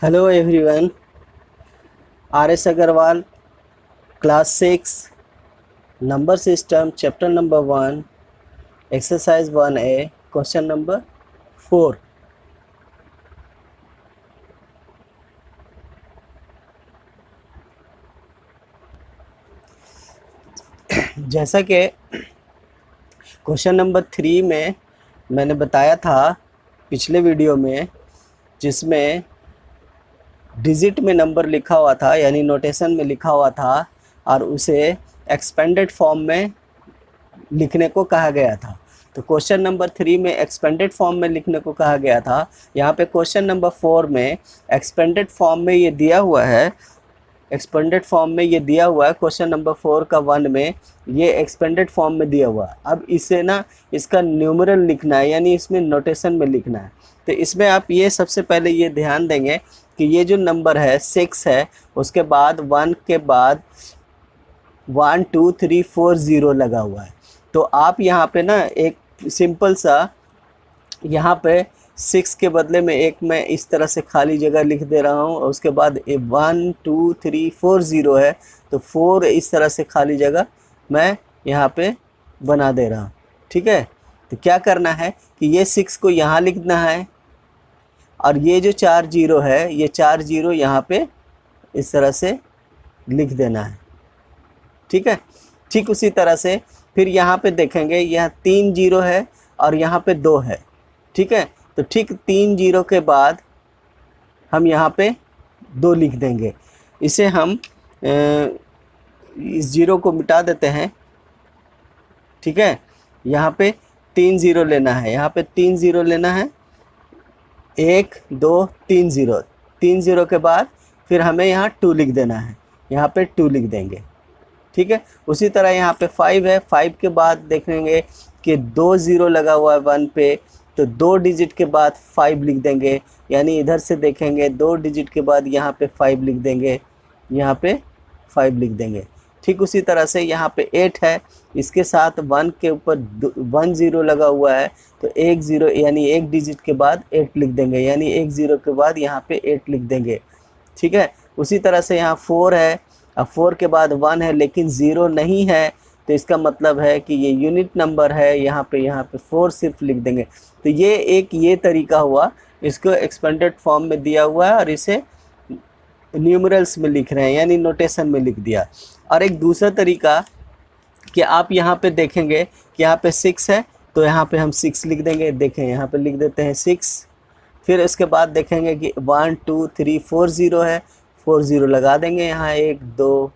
Hello everyone. R S. Agarwal, class 6, number system, chapter number 1, exercise 1A, question number 4। जैसा कि question number 3 में मैंने बताया था पिछले वीडियो में, जिसमें डिजिट में नंबर लिखा हुआ था यानी नोटेशन में लिखा हुआ था और उसे एक्सपेंडेड फॉर्म में लिखने को कहा गया था। तो क्वेश्चन नंबर 3 में एक्सपेंडेड फॉर्म में लिखने को कहा गया था। यहाँ पे क्वेश्चन नंबर 4 में एक्सपेंडेड फॉर्म में ये दिया हुआ है। एक्सपेंडेड फॉर्म में ये दिया हुआ है क्वेश्चन नंबर 4 का 1 में ये एक्सपेंडेड फॉर्म में दिया हुआ है। अब इसे ना इसका न्यूमरल लिखना है यानी इसमें नोटेशन में लिखना है। तो इसमें आप ये सबसे पहले ये ध्यान देंगे कि ये जो नंबर है 6 है, उसके बाद 1 के बाद 1 2 3 4 0 लगा हुआ है। तो आप यहाँ पे ना एक सिंपल सा यहाँ पे 6 के बदले में एक मैं इस तरह से खाली जगह लिख दे रहा हूँ और उसके बाद 1 2 3 4 0 है, तो 4 इस तरह से खाली जगह मैं यहाँ पे बना दे रहा हूँ। ठीक है, तो क्या करना है कि ये 6 को यहाँ लिखना है और ये जो 4 0 है ये 4 0 यहाँ पे इस तरह से लिख देना है। ठीक है, ठीक उसी तरह से फिर यहाँ पे देखेंगे यहाँ 3 0 है और यहाँ पे 2 है। ठीक है, तो ठीक 3 0 के बाद हम यहाँ पे 2 लिख देंगे। इसे हम इस 0 को मिटा देते हैं। ठीक है, यहाँ पे 3 0 लेना है, यहाँ पे 3 0 लेना है, 1 2 3 0। 3 0 के बाद फिर हमें यहाँ 2 लिख देना है, यहाँ पे 2 लिख देंगे। ठीक है, उसी तरह यहाँ पे 5 है, 5 के बाद देखेंगे कि 2 0 लगा हुआ है 1 पे, तो 2 डिजिट के बाद 5 लिख देंगे, यानी इधर से देखेंगे 2 डिजिट के बाद यहाँ पे 5 लिख देंगे, यहाँ पे 5 लिख देंगे। ठीक उसी तरह से यहाँ पे 8 है, इसके साथ 1 के ऊपर 1 0 लगा हुआ है, तो 1 0 यानी 1 डिजिट के बाद 8 लिख देंगे, यानी 1 0 के बाद यहाँ पे 8 लिख देंगे। ठीक है, उसी तरह से यहाँ 4 है, अब 4 के बाद 1 है लेकिन 0 नहीं है, तो इसका मतलब है कि ये यूनिट नंबर है, यहाँ पे 4 सिर्फ लिख देंगे। तो ये तरीका हुआ, इसको एक्सपेंडेड फॉर्म में दिया हुआ है और इसे न्यूमरल्स में लिख रहे हैं यानी नोटेशन में लिख दिया। और एक दूसरा तरीका कि आप यहाँ पे देखेंगे कि यहाँ पे 6 है, तो यहाँ पे हम 6 लिख देंगे। देखें यहाँ पे लिख देते हैं 6। फिर इसके बाद देखेंगे कि 1 2 3 4 0 है, 4 0 लगा देंगे यहाँ, 1 2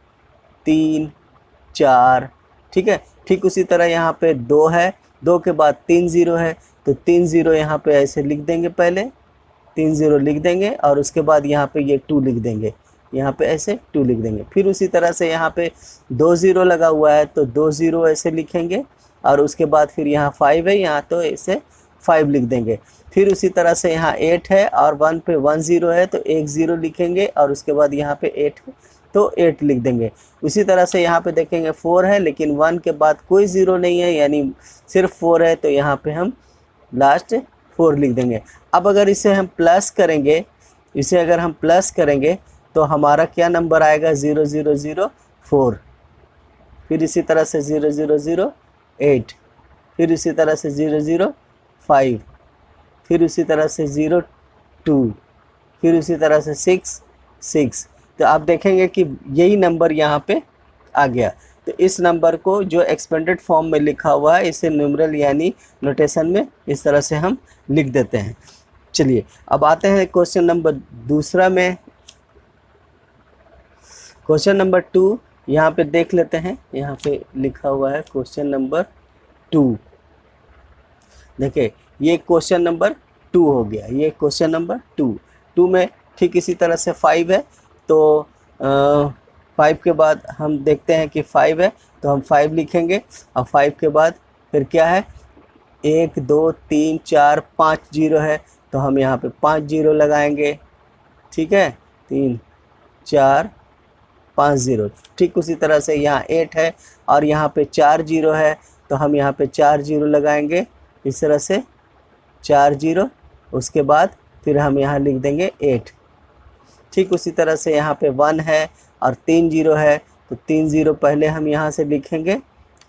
3 4। ठीक है, ठीक उसी तरह यहाँ पे 2 है, 2 के बाद 3 0 है, तो 3 0 यहाँ पे ऐसे लिख देंगे, पहले 3 0 लिख देंगे और उसके बाद यहाँ पे ये 2 लिख देंगे, यहाँ पे ऐसे 2 लिख देंगे। फिर उसी तरह से यहाँ पे 2 0 लगा हुआ है, तो 2 0 ऐसे लिखेंगे और उसके बाद फिर यहाँ 5 है, यहाँ तो ऐसे 5 लिख देंगे। फिर उसी तरह से यहाँ 8 है और 1 पे 1 0 है, तो 1 0 लिखेंगे और उसके बाद यहाँ पे 8 है, तो 8 लिख देंगे। उसी तरह से यहाँ पे देखेंगे 4 है लेकिन 1 के बाद कोई 0 नहीं है यानी सिर्फ 4 है, तो यहाँ पे हम लास्ट 4 लिख देंगे। अब अगर इसे हम प्लस करेंगे, इसे अगर हम प्लस करेंगे तो हमारा क्या नंबर आएगा, 0 0 0 4। फिर इसी तरह से 0 0 0 8, फिर इसी तरह से 0 0 5, फिर उसी तरह से 0 2, फिर उसी तरह से 6 6। तो आप देखेंगे कि यही नंबर यहाँ पे आ गया। तो इस नंबर को जो एक्सपेंडेड फॉर्म में लिखा हुआ है इसे न्यूमरल यानी नोटेशन में इस तरह से हम लिख देते हैं। चलिए अब आते हैं क्वेश्चन नंबर दूसरा में। क्वेश्चन नंबर 2 यहाँ पे देख लेते हैं, यहाँ पे लिखा हुआ है क्वेश्चन नंबर 2। देखिए ये क्वेश्चन नंबर 2 हो गया, ये क्वेश्चन नंबर 2 में ठीक इसी तरह से 5 है, तो 5 के बाद हम देखते हैं कि 5 है तो हम 5 लिखेंगे और 5 के बाद फिर क्या है, 1 2 3 4 5 0 है, तो हम यहाँ पे 5 0 लगाएंगे। ठीक है, 3 4 5 0। ठीक उसी तरह से यहाँ 8 है और यहाँ पे 4 0 है, तो हम यहाँ पे 4 0 लगाएंगे इस तरह से 4 0। उसके बाद फिर हम यहाँ लिख देंगे 8। ठीक उसी तरह से यहाँ पे 1 है और 3 जीरो है, तो 3 जीरो पहले हम यहाँ से लिखेंगे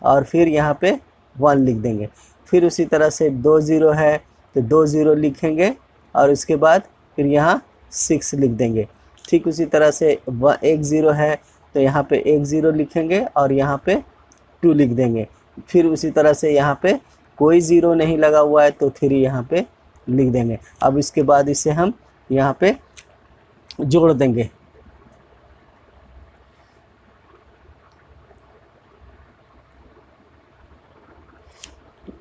और फिर यहाँ पे 1 लिख देंगे। फिर उसी तरह से 2 जीरो है तो 2 जीरो लिखेंगे और उसके बाद फिर यहाँ 6 लिख देंगे। ठीक उसी तरह से 1 ज़ीरो है तो यहाँ पे 1 ज़ीरो लिखेंगे और यहाँ पे 2 लिख देंगे। फिर उसी तरह से यहाँ पे कोई ज़ीरो नहीं लगा हुआ है तो 3 यहाँ पे लिख देंगे। अब इसके बाद इसे हम यहाँ पे जोड़ देंगे।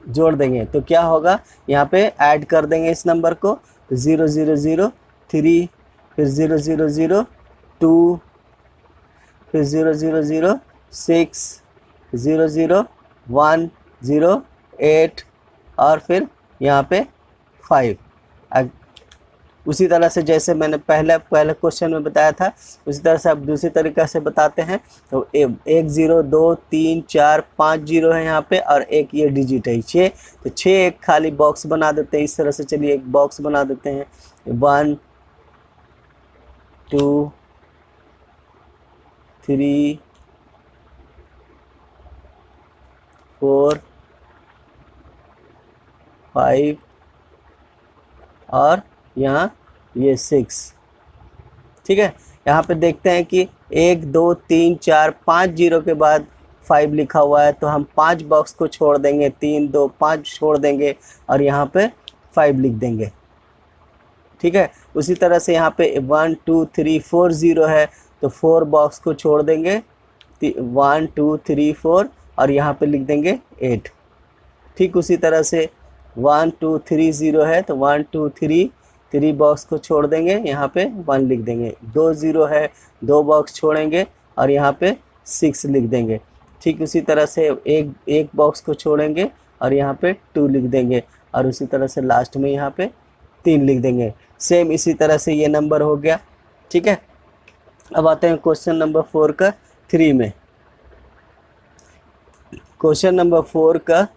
जोड़ देंगे तो क्या होगा, यहाँ पे ऐड कर देंगे इस नंबर को, तो 0 0 0 3, फिर 0 0 0 2, फिर 0 0 0 6, 0 0 1 0 8 और फिर यहाँ पे 5। उसी तरह से जैसे मैंने पहले क्वेश्चन में बताया था उसी तरह से अब दूसरी तरीक़ा से बताते हैं। तो 1 0 2 3 4 5 जीरो है यहाँ पे और एक ये डिजिट है 6, तो 6 एक खाली बॉक्स बना देते हैं इस तरह से। चलिए एक बॉक्स बना देते हैं, 1 2 3 4 5 और यहाँ ये 6। ठीक है, यहाँ पे देखते हैं कि 1 2 3 4 5 जीरो के बाद 5 लिखा हुआ है, तो हम 5 बॉक्स को छोड़ देंगे, 3 2 5 छोड़ देंगे और यहाँ पे 5 लिख देंगे। ठीक है, उसी तरह से यहाँ पे 1 2 3 4 जीरो है तो 4 बॉक्स को छोड़ देंगे, 1 2 3 4 और यहाँ पे लिख देंगे 8। ठीक उसी तरह से 1 2 3 जीरो है तो 1 2 3 बॉक्स को छोड़ देंगे, यहाँ पे 1 लिख देंगे। 2 जीरो है, 2 बॉक्स छोड़ेंगे और यहाँ पे 6 लिख देंगे। ठीक उसी तरह से एक बॉक्स को छोड़ेंगे और यहाँ पे 2 लिख देंगे और उसी तरह से लास्ट में यहाँ पे 3 लिख देंगे। सेम इसी तरह से ये नंबर हो गया। ठीक है, अब आते हैं क्वेश्चन नंबर 4 का 3 में। क्वेश्चन नंबर 4 का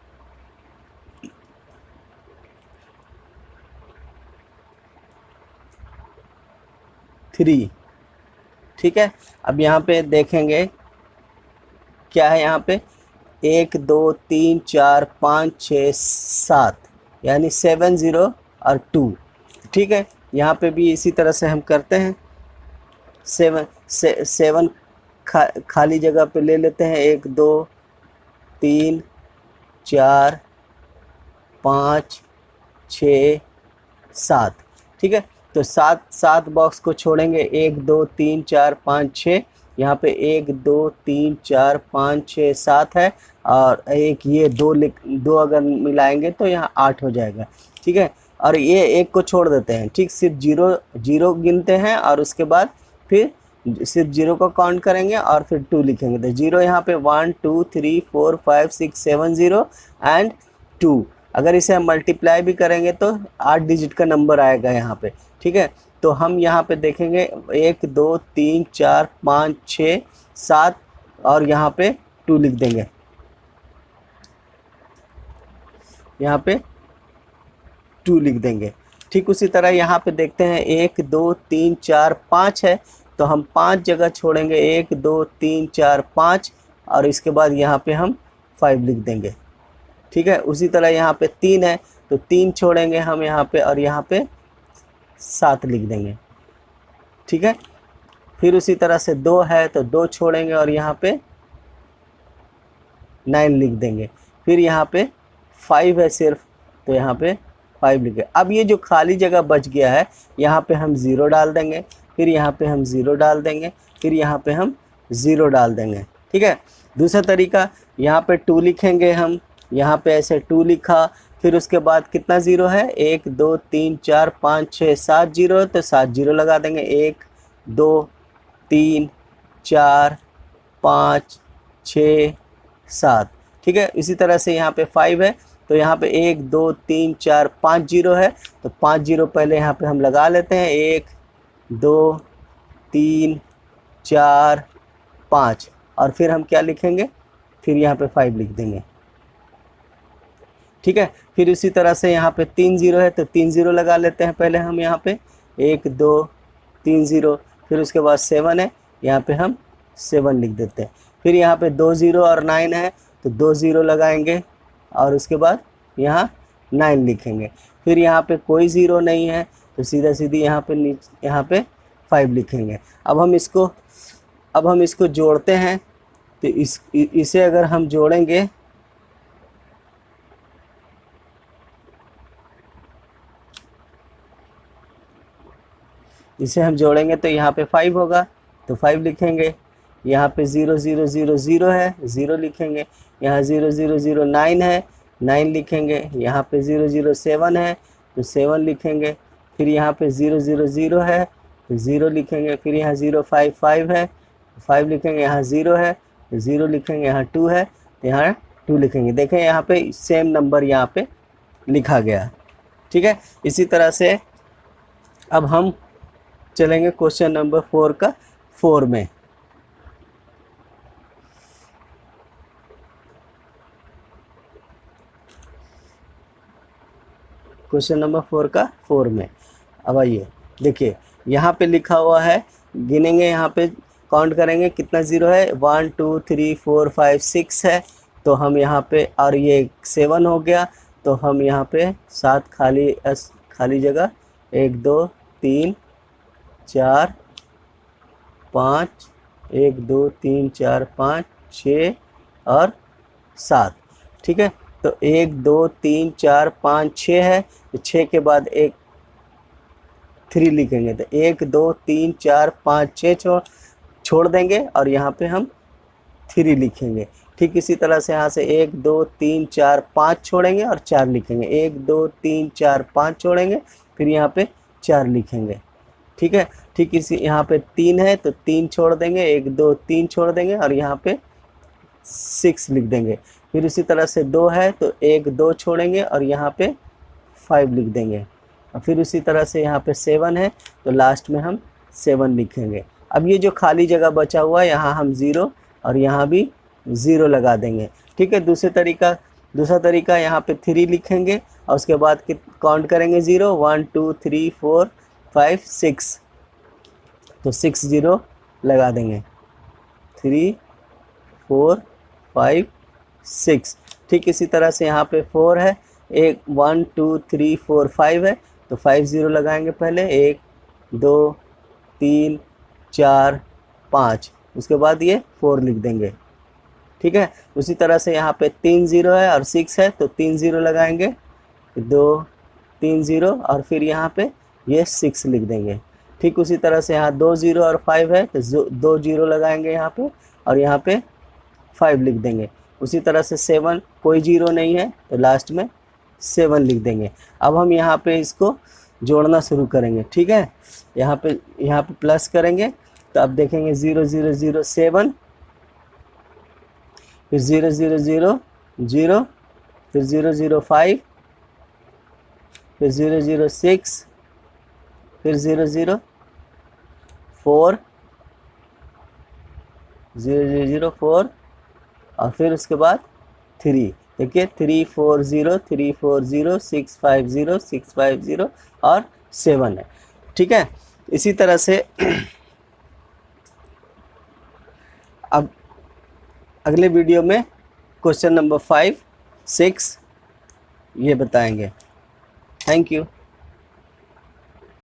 3। ठीक है, अब यहाँ पे देखेंगे क्या है, यहाँ पे 1 2 3 4 5 6 7 यानी 7 0 और 2। ठीक है, यहाँ पे भी इसी तरह से हम करते हैं। 7 खाली जगह पे ले लेते हैं, 1 2 3 4 5 6 7। ठीक है, तो 7 बॉक्स को छोड़ेंगे, 1 2 3 4 5 6, यहाँ पे 1 2 3 4 5 6 7 है और एक ये 2 अगर मिलाएंगे तो यहाँ 8 हो जाएगा। ठीक है, और ये एक को छोड़ देते हैं। ठीक, सिर्फ जीरो गिनते हैं और उसके बाद फिर सिर्फ जीरो को काउंट करेंगे और फिर 2 लिखेंगे। तो जीरो यहाँ पे 1 2 3 4 5 6 7 0 एंड 2। अगर इसे हम मल्टीप्लाई भी करेंगे तो 8 डिजिट का नंबर आएगा यहाँ पे। ठीक है, तो हम यहाँ पे देखेंगे 1 2 3 4 5 6 7 और यहाँ पे 2 लिख देंगे, यहाँ पे 2 लिख देंगे। ठीक उसी तरह यहाँ पे देखते हैं 1 2 3 4 5 है तो हम 5 जगह छोड़ेंगे, 1 2 3 4 5 और इसके बाद यहाँ पे हम 5 लिख देंगे। ठीक है, उसी तरह यहाँ पे 3 है तो 3 छोड़ेंगे हम यहाँ पे और यहाँ पे 7 लिख देंगे। ठीक है, फिर उसी तरह से 2 है तो 2 छोड़ेंगे और यहाँ पे 9 लिख देंगे। फिर यहाँ पे 5 है सिर्फ तो यहाँ पे 5 लिखे। अब ये जो खाली जगह बच गया है यहाँ पे हम 0 डाल देंगे, फिर यहाँ पे हम 0 डाल देंगे, फिर यहाँ पे हम 0 डाल देंगे। ठीक है, दूसरा तरीका, यहाँ पे 2 लिखेंगे हम, यहाँ पे ऐसे 2 लिखा, फिर उसके बाद कितना 0 है, 1 2 3 4 5 6 7 जीरो है तो 7 जीरो लगा देंगे, 1 2 3 4 5 6 7। ठीक है, इसी तरह से यहाँ पे 5 है तो यहाँ पे 1 2 3 4 5 जीरो है तो 5 जीरो पहले यहाँ पे हम लगा लेते हैं, 1 2 3 4 5 और फिर हम क्या लिखेंगे, फिर यहाँ पे 5 लिख देंगे। ठीक है, फिर इसी तरह से यहाँ पे 3 जीरो है तो 3 जीरो लगा लेते हैं पहले हम यहाँ पे, 1 2 3 जीरो, फिर उसके बाद 7 है, यहाँ पे हम 7 लिख देते हैं। फिर यहाँ पे 2 0 और 9 है, तो 2 0 लगाएंगे और उसके बाद यहाँ 9 लिखेंगे। फिर यहाँ पे कोई 0 नहीं है, तो सीधा सीधी यहाँ पे 5 लिखेंगे। अब हम इसको जोड़ते हैं, तो इसे अगर हम जोड़ेंगे, तो यहाँ पे 5 होगा, तो 5 लिखेंगे। यहाँ पे 0 0 0 0 है, 0 लिखेंगे। यहाँ 0 0 0 9 है, 9 लिखेंगे। यहाँ पे 0 0 7 है, तो 7 लिखेंगे। फिर यहाँ पे 0 0 0 है, तो 0 लिखेंगे। फिर यहाँ 0 5 5 है, 5 लिखेंगे। यहाँ 0 है, तो 0 लिखेंगे। यहाँ 2 है, तो यहाँ 2 लिखेंगे। देखें यहाँ पे सेम नंबर यहाँ पे लिखा गया। ठीक है, इसी तरह से अब हम चलेंगे क्वेश्चन नंबर 4 का 4 में। क्वेश्चन नंबर 4 का 4 में अब आइए, देखिए यहाँ पे लिखा हुआ है, गिनेंगे, यहाँ पे काउंट करेंगे कितना 0 है। 1 2 3 4 5 6 है, तो हम यहाँ पे, और ये 7 हो गया, तो हम यहाँ पे 7 खाली जगह 1 2 3 4 5 1 2 3 4 5 6 और 7। ठीक है, तो 1 2 3 4 5 6 है, तो 6 के बाद एक 3 लिखेंगे, तो 1 2 3 4 5 6 छोड़ देंगे और यहाँ पे हम 3 लिखेंगे। ठीक इसी तरह से यहाँ से 1 2 3 4 5 छोड़ेंगे और 4 लिखेंगे। 1 2 3 4 5 छोड़ेंगे, फिर यहाँ पे 4 लिखेंगे। ठीक है, ठीक इसी यहाँ पे 3 है, तो 3 छोड़ देंगे, 1 2 3 छोड़ देंगे और यहाँ पे 6 लिख देंगे। फिर इसी तरह से 2 है, तो 1 2 छोड़ेंगे और यहाँ पे 5 लिख देंगे। और फिर उसी तरह से यहाँ पे 7 है, तो लास्ट में हम 7 लिखेंगे। अब ये जो खाली जगह बचा हुआ है, यहाँ हम 0 और यहाँ भी 0 लगा देंगे। ठीक है, दूसरा तरीका यहाँ पे 3 लिखेंगे और उसके बाद काउंट करेंगे 0 1 2 3 4 5 6, तो 6 0 लगा देंगे। 3 4 5 6। ठीक इसी तरह से यहाँ पे 4 है, 1 2 3 4 5 है, तो 5 0 लगाएंगे पहले। 1 2 3 4 5, उसके बाद ये 4 लिख देंगे। ठीक है, उसी तरह से यहाँ पे 3 0 है और 6 है, तो 3 0 लगाएंगे, 2 3 0 और फिर यहाँ पे ये 6 लिख देंगे। ठीक उसी तरह से यहाँ 2 0 और 5 है, तो 2 0 लगाएंगे यहाँ पे और यहाँ पे 5 लिख देंगे। उसी तरह से 7, कोई 0 नहीं है, तो लास्ट में 7 लिख देंगे। अब हम यहाँ पे इसको जोड़ना शुरू करेंगे। ठीक है, यहाँ पे प्लस करेंगे, तो अब देखेंगे 0 0 0 7, फिर 0 0 0 0, फिर 0 0 5, फिर 0 0 6, फिर 0 0 4, 0 0 0 4 और फिर उसके बाद 3। देखिए 3 4 0 3 4 0 6 5 0 6 5 0 और 7 है। ठीक है, इसी तरह से अब अगले वीडियो में क्वेश्चन नंबर 5 6 ये बताएंगे। Thank you.